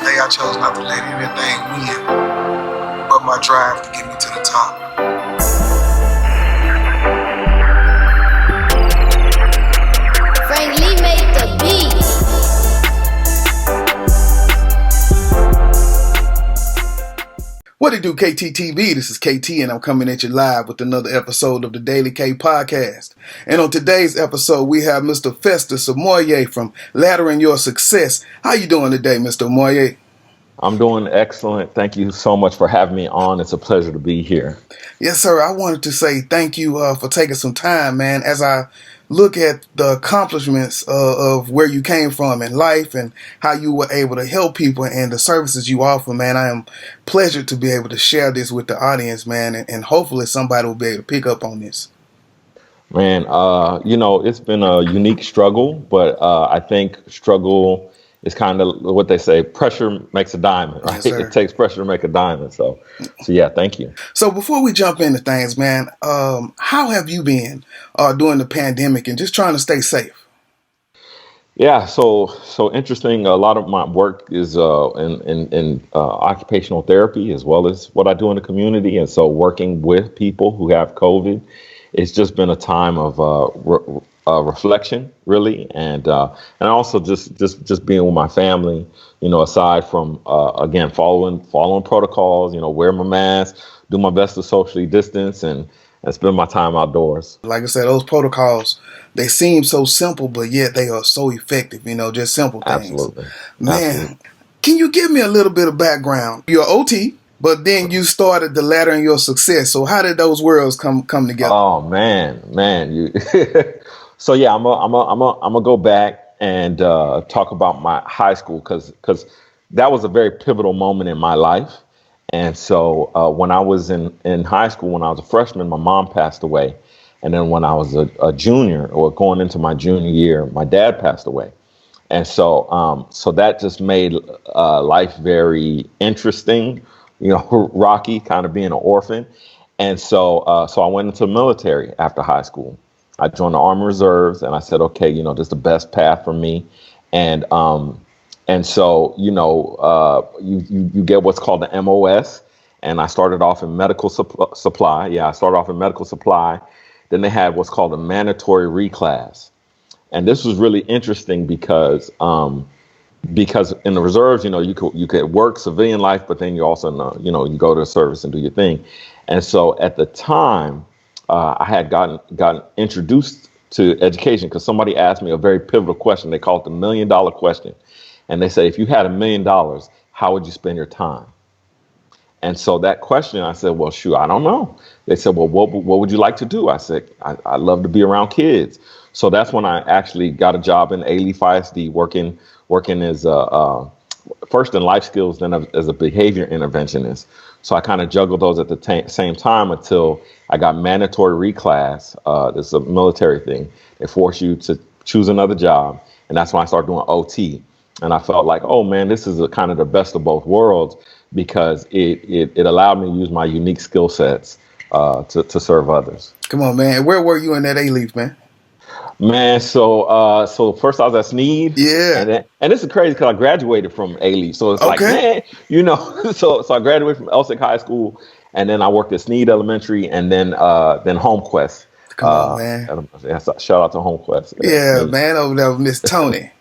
day I chose not to let anything win but my drive to get me to the top. Frank Lee made the beat. What it do, KTTV? This is KT, and I'm coming at you live with another episode of the Daily K Podcast. And on today's episode, we have Mr. Festus Amoye from Laddering Your Success. How you doing today, Mr. Amoye? I'm doing excellent. Thank you so much for having me on. It's a pleasure to be here. Yes, sir. I wanted to say thank you for taking some time, man, as I look at the accomplishments of where you came from in life and how you were able to help people and the services you offer, man. I am pleasured to be able to share this with the audience, man, and hopefully somebody will be able to pick up on this. Man, it's been a unique struggle, but I think struggle is kind of what they say, pressure makes a diamond, right? Yes, it takes pressure to make a diamond. So yeah, thank you. So before we jump into things, man, how have you been during the pandemic and just trying to stay safe? Yeah, so interesting. A lot of my work is in occupational therapy as well as what I do in the community, and so working with people who have COVID, it's just been a time of reflection, really, and also just being with my family. Aside from again following protocols, wear my mask, do my best to socially distance, and spend my time outdoors. Like I said, those protocols, they seem so simple, but yet they are so effective. Just simple things. Absolutely, man. Absolutely. Can you give me a little bit of background? You're OT. But then you started the Laddering Your Success. So how did those worlds come together? Oh man, you. So yeah, I'm gonna go back and talk about my high school because that was a very pivotal moment in my life. And so when I was in high school, when I was a freshman, my mom passed away, and then when I was a junior or going into my junior year, my dad passed away. And so so that just made life very interesting. Rocky, kind of being an orphan. And so I went into the military after high school. I joined the Army Reserves, and I said, okay, this is the best path for me. And so, you get what's called the MOS. And I started off in medical supply. Yeah, I started off in medical supply. Then they had what's called a mandatory reclass. And this was really interesting because in the reserves, you could work civilian life, but then you also you go to the service and do your thing. And so at the time, I had gotten introduced to education because somebody asked me a very pivotal question. They call it the $1 million question. And they say, if you had $1 million, how would you spend your time? And so that question, I said, well, shoot, I don't know. They said, well, what would you like to do? I said, I love to be around kids. So that's when I actually got a job in A-Leaf ISD working as first in life skills, then as a behavior interventionist. So I kind of juggled those at the same time until I got mandatory reclass. This is a military thing. They force you to choose another job. And that's when I started doing OT. And I felt like, oh, man, this is kind of the best of both worlds because it allowed me to use my unique skill sets to serve others. Come on, man. Where were you in that A-Leaf, man? Man, so first I was at Sneed. Yeah. And this is crazy because I graduated from A-Leaf. So it's like, man, so I graduated from Elsick High School, and then I worked at Sneed Elementary, and then HomeQuest. Come on, man. Shout out to HomeQuest. Yeah, man, over there with Miss Tony.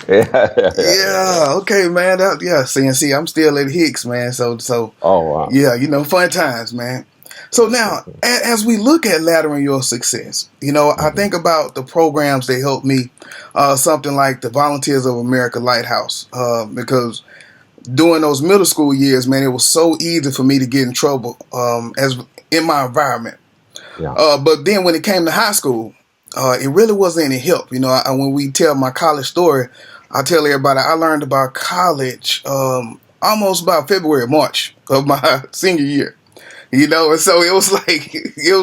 Yeah, okay, man. See, I'm still at Hicks, man. So oh wow. Yeah, fun times, man. So now, as we look at Laddering Your Success, I think about the programs that helped me, something like the Volunteers of America Lighthouse, because during those middle school years, man, it was so easy for me to get in trouble as in my environment. Yeah. But then when it came to high school, it really wasn't any help. When we tell my college story, I tell everybody I learned about college almost about February, March of my senior year. And so it was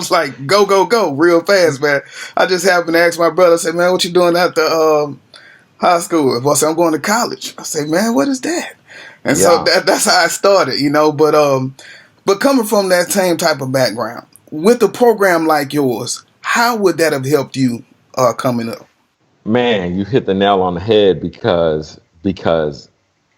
like go real fast, man. I just happened to ask my brother, I said, man, what you doing at the high school? I said, I'm going to college. I said, man, what is that? And so that's how I started, but coming from that same type of background, with a program like yours, how would that have helped you coming up? Man, you hit the nail on the head because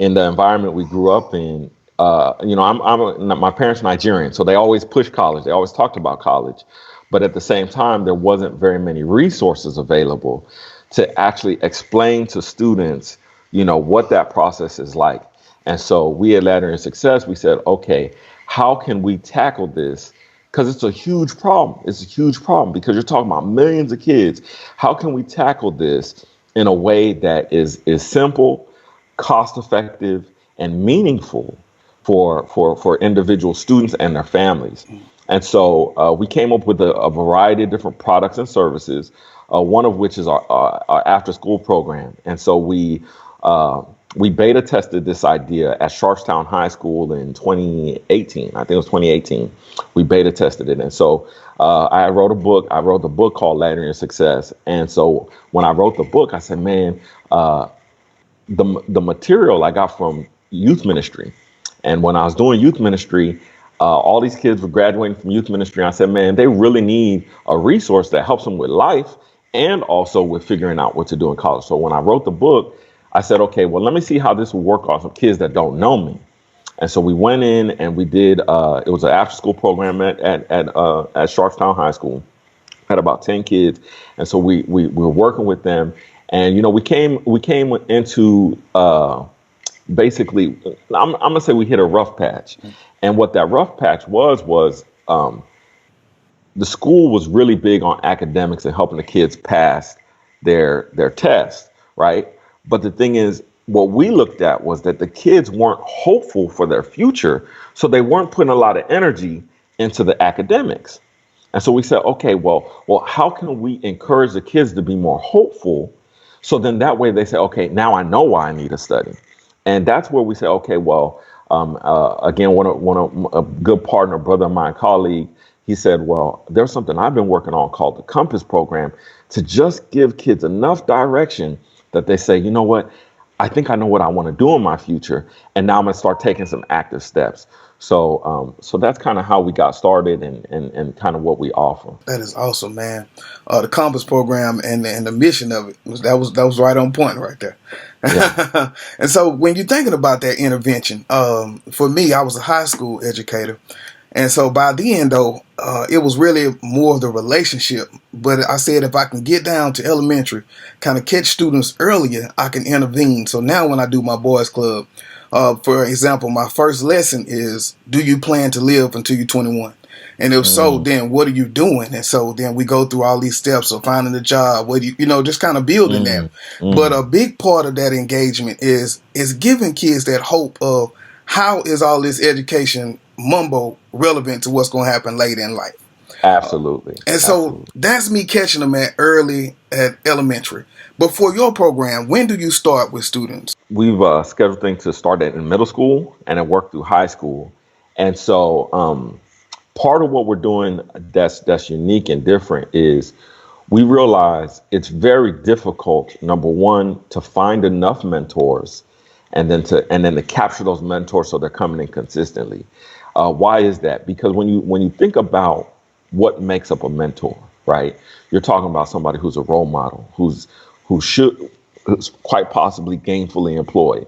in the environment we grew up in, my parents are Nigerian, so they always pushed college. They always talked about college, but at the same time, there wasn't very many resources available to actually explain to students, what that process is like. And so we at Ladder in Success, we said, okay, how can we tackle this? Because it's a huge problem. It's a huge problem because you're talking about millions of kids. How can we tackle this in a way that is simple, cost effective, and meaningful for individual students and their families? And so we came up with a variety of different products and services, one of which is our after school program. And so we beta tested this idea at Sharpstown High School in 2018. I think it was 2018. We beta tested it. And so I wrote a book. I wrote the book called Ladder in Success. And so when I wrote the book, I said, man, the material I got from youth ministry. And when I was doing youth ministry, all these kids were graduating from youth ministry. I said, man, they really need a resource that helps them with life and also with figuring out what to do in college. So when I wrote the book, I said, okay, well, let me see how this will work on some kids that don't know me. And so we went in and we did, it was an after school program at Sharpstown High School. Had about 10 kids. And so we were working with them. And, we came into basically, I'm going to say we hit a rough patch. And what that rough patch was the school was really big on academics and helping the kids pass their tests, right? But the thing is, what we looked at was that the kids weren't hopeful for their future, so they weren't putting a lot of energy into the academics. And so we said, okay, well, how can we encourage the kids to be more hopeful? So then that way they say, okay, now I know why I need to study. And that's where we say, okay, well, again, a good partner, brother of mine, colleague, he said, well, there's something I've been working on called the Compass program to just give kids enough direction that they say, you know what, I think I know what I want to do in my future. And now I'm going to start taking some active steps. So that's kind of how we got started and kind of what we offer. That is awesome, man. The Compass program and the mission of it that was right on point right there. Yeah. And so when you're thinking about that intervention, for me, I was a high school educator. And so by the end, though, it was really more of the relationship. But I said if I can get down to elementary, kind of catch students earlier, I can intervene. So now when I do my boys club, for example, my first lesson is, do you plan to live until you're 21? And if so, then what are you doing? And so then we go through all these steps of finding a job, what just kind of building that. But a big part of that engagement is giving kids that hope of how is all this education mumbo relevant to what's going to happen later in life. Absolutely. And so that's me catching them at elementary. But for your program, when do you start with students? We've scheduled things to start in middle school and then work through high school. And so part of what we're doing that's unique and different is we realize it's very difficult, number one, to find enough mentors and then to capture those mentors so they're coming in consistently. Why is that? Because when you think about what makes up a mentor, right? You're talking about somebody who's a role model, who's quite possibly gainfully employed,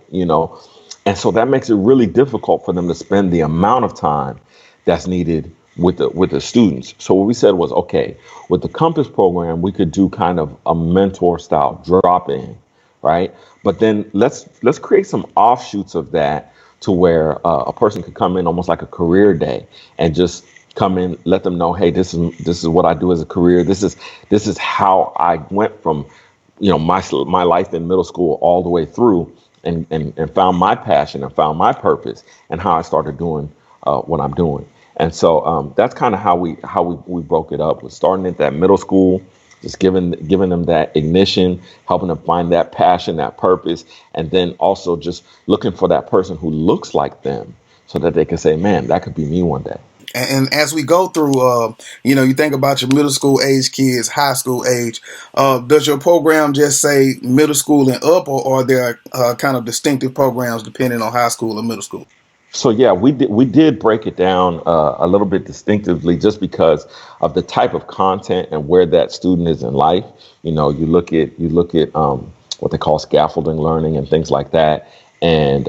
and so that makes it really difficult for them to spend the amount of time that's needed with the students. So what we said was, okay, with the Compass program, we could do kind of a mentor style drop in, right? But then let's create some offshoots of that to where a person could come in almost like a career day and just come in, let them know, hey, this is what I do as a career. This is how I went from, my life in middle school all the way through and found my passion and found my purpose and how I started doing what I'm doing. And so that's kind of how we broke it up. We're starting at that middle school, just giving them that ignition, helping them find that passion, that purpose, and then also just looking for that person who looks like them so that they can say, man, that could be me one day. And as we go through, you think about your middle school age kids, high school age, does your program just say middle school and up, or are there kind of distinctive programs depending on high school or middle school? So yeah, we did break it down a little bit distinctively just because of the type of content and where that student is in life. You look at what they call scaffolding learning and things like that. and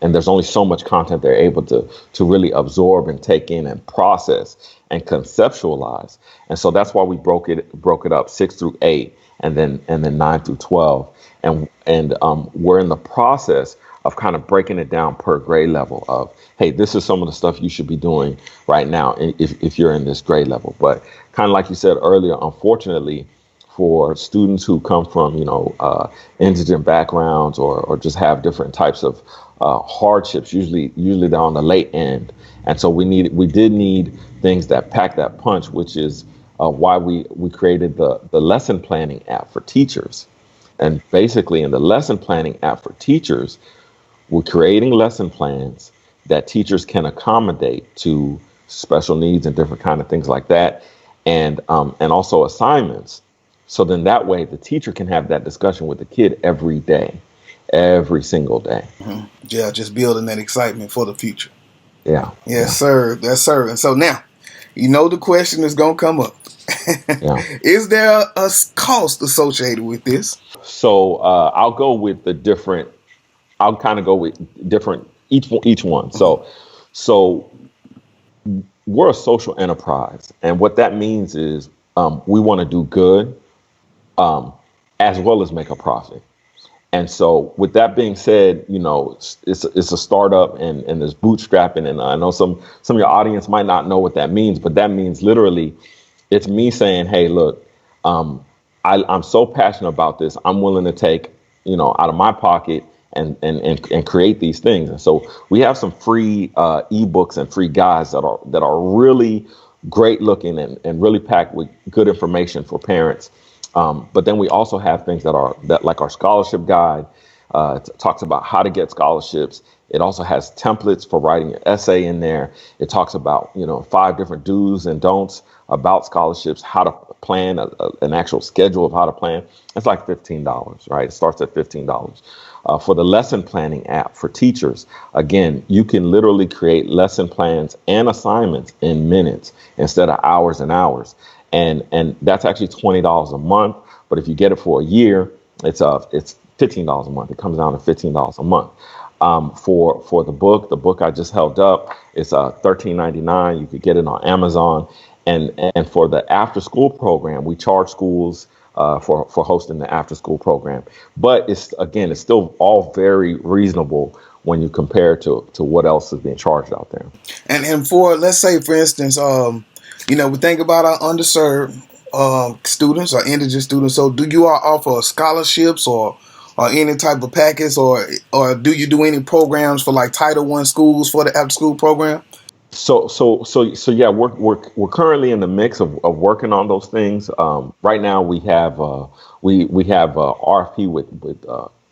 there's only so much content they're able to really absorb and take in and process and conceptualize. And so that's why we broke it up 6 through 8, and then 9 through 12, and we're in the process of kind of breaking it down per grade level of, hey, this is some of the stuff you should be doing right now if you're in this grade level. But kind of like you said earlier, unfortunately, for students who come from, indigent backgrounds or just have different types of hardships, usually they're on the late end. And so we did need things that pack that punch, which is why we created the lesson planning app for teachers. And basically in the lesson planning app for teachers, we're creating lesson plans that teachers can accommodate to special needs and different kind of things like that, and also assignments. So then that way the teacher can have that discussion with the kid every day, every single day. Mm-hmm. Yeah, just building that excitement for the future. Yeah. Yes, sir. Yes, sir. And so now, the question is going to come up. Yeah. Is there a cost associated with this? So I'll go with the different. I'll kind of go with different each one. So we're a social enterprise, and what that means is we want to do good as well as make a profit. And so with that being said, it's a startup and there's bootstrapping, and I know some of your audience might not know what that means, but that means literally it's me saying, hey, look, I'm so passionate about this. I'm willing to take, out of my pocket and create these things. And so we have some free ebooks and free guides that are really great looking and really packed with good information for parents. But then we also have things that like our scholarship guide. It talks about how to get scholarships. It also has templates for writing your essay in there. It talks about 5 different do's and don'ts about scholarships, how to plan an actual schedule of how to plan. It's like $15, right? It starts at $15. For the lesson planning app for teachers, again, you can literally create lesson plans and assignments in minutes instead of hours and hours. And that's actually $20 a month. But if you get it for a year, it's $15 a month. It comes down to $15 a month. For the book I just held up, it's $13.99. You could get it on Amazon. And for the after school program, we charge schools for hosting the after school program. But it's still all very reasonable when you compare to what else is being charged out there. And for, let's say, for instance, we think about our underserved students or indigent students. So do you all offer scholarships or any type of packets, or do you do any programs for like Title I schools for the after school program? So yeah, we're currently in the mix of working on those things. Right now we have we have RFP with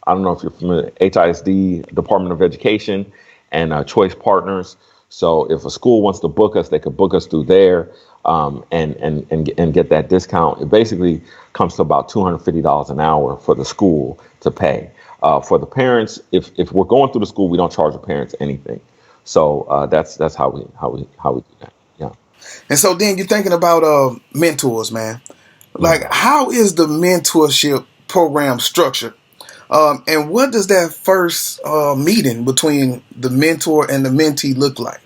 I don't know if you're familiar, HISD, Department of Education, and Choice Partners. So if a school wants to book us, they could book us through there and get that discount. It basically comes to about $250 an hour for the school to pay. For the parents, if we're going through the school, we don't charge the parents anything. So that's how we do that. Yeah. And so then you're thinking about mentors, man. Like, how is the mentorship program structured? And what does that first meeting between the mentor and the mentee look like?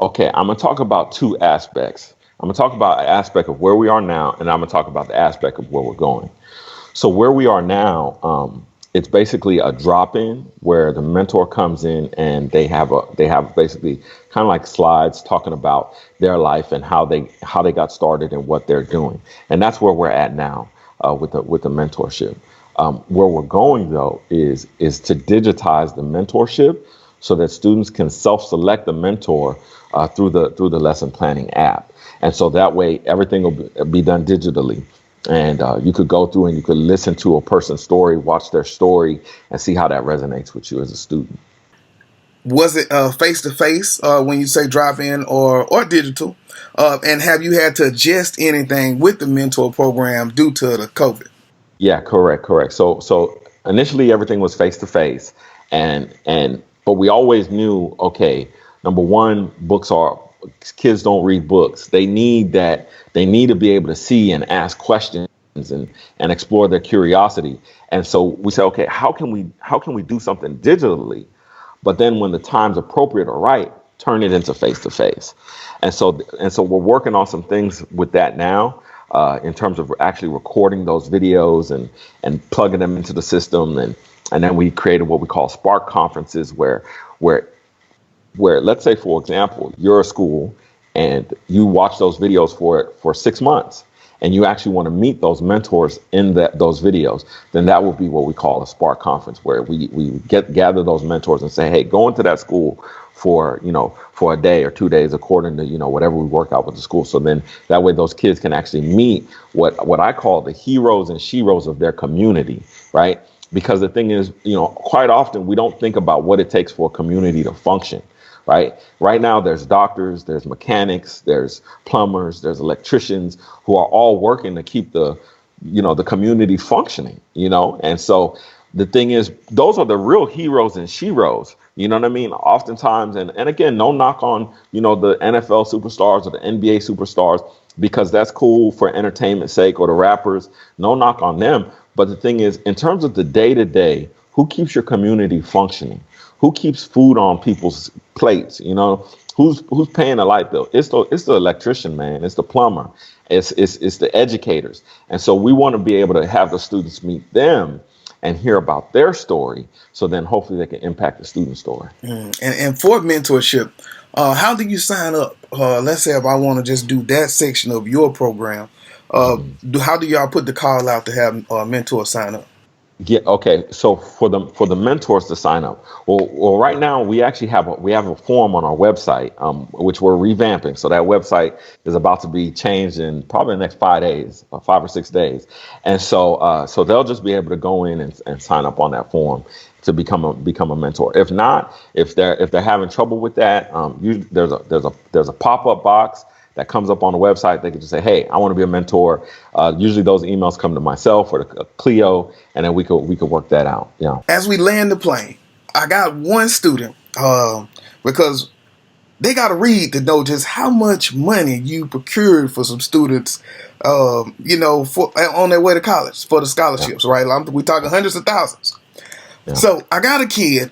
Okay, I'm going to talk about 2 aspects. I'm going to talk about an aspect of where we are now, and I'm going to talk about the aspect of where we're going. So where we are now, it's basically a drop-in where the mentor comes in and they have basically kind of like slides talking about their life and how they got started and what they're doing. And that's where we're at now with the mentorship. Where we're going, though, is to digitize the mentorship so that students can self-select the mentor through the lesson planning app. And so that way everything will be done digitally. And you could go through and you could listen to a person's story, watch their story, and see how that resonates with you as a student. Was it face-to-face when you say drop-in or digital? And have you had to adjust anything with the mentor program due to the COVID? Yeah, correct. So initially everything was face-to-face, but we always knew, okay, number one, kids don't read books. They need to be able to see and ask questions and explore their curiosity. And so we say, okay, how can we do something digitally, but then when the time's appropriate or right, turn it into face to face. And so we're working on some things with that now, in terms of actually recording those videos and plugging them into the system, and then we created what we call Spark conferences, where where let's say, for example, you're a school and you watch those videos for 6 months, and you actually want to meet those mentors in those videos, then that will be what we call a Spark conference, where we gather those mentors and say, hey, go into that school for a day or 2 days, according to whatever we work out with the school. So then that way those kids can actually meet what I call the heroes and sheroes of their community, right? Because the thing is, quite often we don't think about what it takes for a community to function. Right now, there's doctors, there's mechanics, there's plumbers, there's electricians who are all working to keep the community functioning, And so the thing is, those are the real heroes and sheroes, you know what I mean? Oftentimes, and again, no knock on, the NFL superstars or the NBA superstars, because that's cool for entertainment's sake, or the rappers, no knock on them. But the thing is, in terms of the day to day, who keeps your community functioning? Who keeps food on people's plates? Who's paying the light bill? It's the electrician, man. It's the plumber. It's the educators. And so we want to be able to have the students meet them and hear about their story, so then hopefully they can impact the student story. And for mentorship, how do you sign up? Let's say if I want to just do that section of your program, how do y'all put the call out to have mentors sign up? Yeah. Okay. So for the mentors to sign up, well, right now we actually have a form on our website, which we're revamping. So that website is about to be changed in probably the next 5 days, or 5 or 6 days, and so they'll just be able to go in and sign up on that form to become a mentor. If not, if they're having trouble with that, there's a pop-up box that comes up on the website. They can just say, hey, I want to be a mentor. Usually those emails come to myself or to Cleo, and then we could work that out. Yeah. As we land the plane, I got one student, because they got to read to know just how much money you procured for some students, for on their way to college for the scholarships, right? We talking hundreds of thousands. Yeah. So I got a kid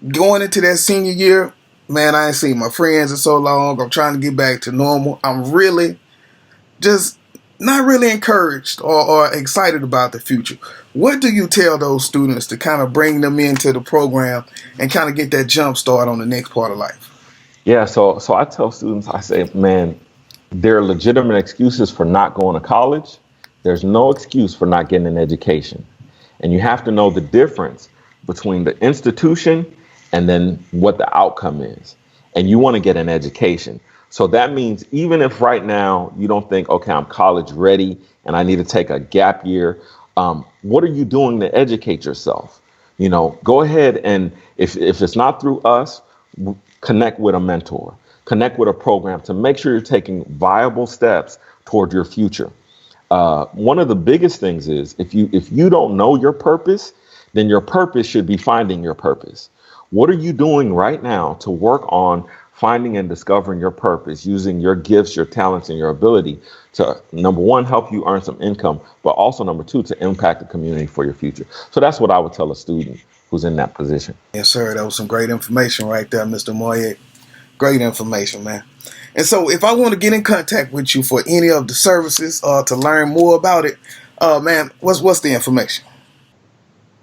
going into that senior year. Man, I ain't seen my friends in so long. I'm trying to get back to normal. I'm really just not really encouraged or excited about the future. What do you tell those students to kind of bring them into the program and kind of get that jump start on the next part of life? Yeah, so I tell students, I say, man, there are legitimate excuses for not going to college. There's no excuse for not getting an education. And you have to know the difference between the institution and then what the outcome is. And you want to get an education. So that means even if right now you don't think, okay, I'm college ready and I need to take a gap year, what are you doing to educate yourself? Go ahead, and if it's not through us, connect with a mentor, connect with a program to make sure you're taking viable steps toward your future. One of the biggest things is if you don't know your purpose, then your purpose should be finding your purpose. What are you doing right now to work on finding and discovering your purpose, using your gifts, your talents, and your ability to, number one, help you earn some income, but also, number two, to impact the community for your future? So that's what I would tell a student who's in that position. Yes, sir. That was some great information right there, Mr. Amoye. Great information, man. And so if I want to get in contact with you for any of the services to learn more about it, man, what's the information?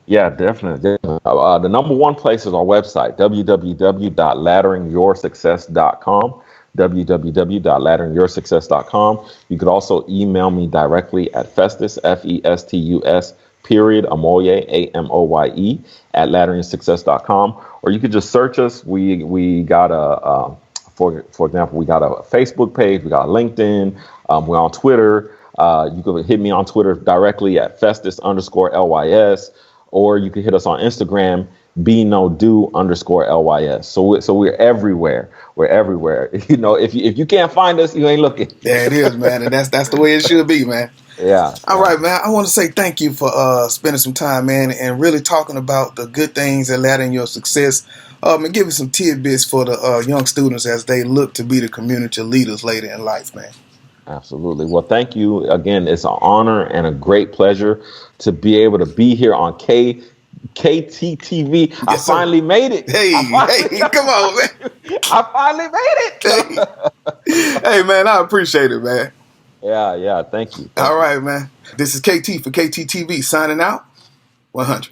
Yeah, definitely. The number one place is our website, www.ladderinyoursuccess.com, www.ladderinyoursuccess.com. You could also email me directly at Festus, Festus, Amoye, Amoye, at ladderinyoursuccess.com. Or you could just search us. We got for example, we got a Facebook page, we got a LinkedIn, we're on Twitter. You could hit me on Twitter directly at Festus_LYS. Or you can hit us on Instagram, BeNoDo_LYS. So we're everywhere. We're everywhere. If you can't find us, you ain't looking. Yeah, it is, man. And that's the way it should be, man. Yeah. All right, man. I want to say thank you for spending some time, man, and really talking about the good things that ladder in your success. And giving some tidbits for the young students as they look to be the community leaders later in life, man. Absolutely. Well, thank you again. It's an honor and a great pleasure to be able to be here on KTTV. I Yes, sir. finally made it. Hey, hey, come on, man. I finally made Hey, it. hey, man, I appreciate it, man. Yeah, yeah. Thank you. All Thank you. right, man. This is KT for KTTV signing out. 100.